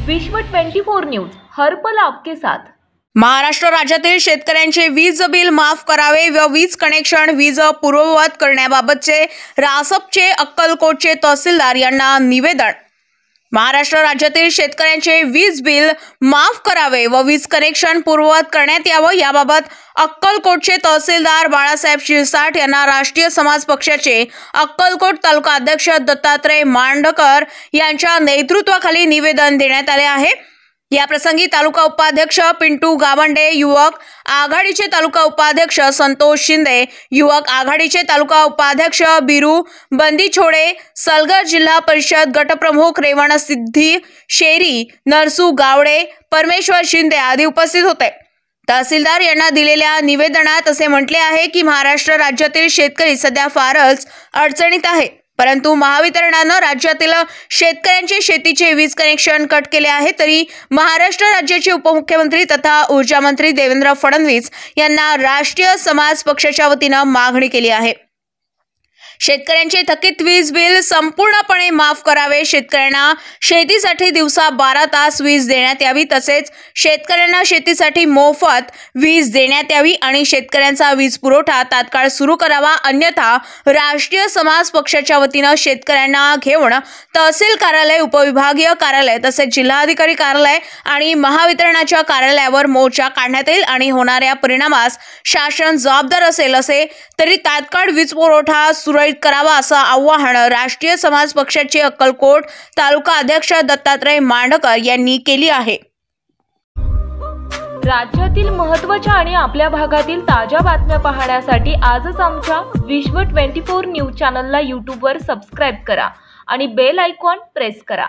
विश्व 24 न्यूज हर पल आपके साथ। महाराष्ट्र राज्यातील शेतकऱ्यांचे वीज बिल माफ करावे व वीज कनेक्शन वीज पूर्ववत करण्याबाबतचे रासपचे अक्कलकोटचे तहसीलदार यांना निवेदन। महाराष्ट्र राज्यातील शेतकऱ्यांचे वीज बिल माफ करावे व वीज कनेक्शन पूर्ववत करण्यात यावं याबाबत अक्कलकोटचे तहसीलदार बाळासाहेब शिरसाट यांना राष्ट्रीय समाज पक्षाचे अक्कलकोट तालुका अध्यक्ष दत्तात्रय मांडकर यांच्या नेतृत्वाखाली निवेदन देण्यात आले आहे। या प्रसंगी तालुका उपाध्यक्ष पिंटू गावंडे, युवक आघाडीचे तालुका उपाध्यक्ष संतोष शिंदे, युवक आघाडीचे तालुका उपाध्यक्ष बिरू बंदीछोडे, सलगर जिल्हा परिषद गटप्रमुख रेवण सिद्धी शेरी, नरसू गावडे, परमेश्वर शिंदे आदी उपस्थित होते। तहसीलदार यांना दिलेल्या निवेदनात असे म्हटले आहे की महाराष्ट्र राज्यातील शेतकरी सध्या फारच अडचणीत आहे, परंतु महावितरणानं राज्यातील शेतकऱ्यांचे शेतीचे वीज कनेक्शन कट केले आहे। तरी महाराष्ट्र राज्याचे उपमुख्यमंत्री तथा ऊर्जा मंत्री देवेंद्र फडणवीस यांना राष्ट्रीय समाज पक्षाच्या वतीनं मागणी केली आहे। शेतकऱ्यांचे थकीत वीज बिल संपूर्णपणे माफ करावे, शेतकऱ्यांना शेतीसाठी दिवसा 12 तास वीज देण्यात यावी, तसेच शेतकऱ्यांना शेतीसाठी मोफत वीज देण्यात यावी आणि शेतकऱ्यांचा वीज पुरवठा तात्काळ सुरू करावा, अन्यथा राष्ट्रीय समाज पक्षाच्या वतीनं शेतकऱ्यांना घेऊन तहसील कार्यालय, उपविभागीय कार्यालय तसेच जिल्हाधिकारी कार्यालय आणि महावितरणाच्या कार्यालयावर मोर्चा काढण्यात येईल आणि होणाऱ्या परिणामास शासन जबाबदार असेल। असे तरी तात्काळ वीज पुरवठा सुरळीत करावा असं आवाहन राष्ट्रीय समाज पक्षाचे अक्कलकोट तालुका अध्यक्ष दत्तात्रय मांडकर यांनी केली आहे। राज्यातील महत्त्वाच्या आणि आपल्या भागातील ताज्या बातम्या पाहण्यासाठी आजच आमच्या विश्व 24 न्यूज चॅनलला YouTube वर सबस्क्राइब करा आणि बेल आयकॉन प्रेस करा।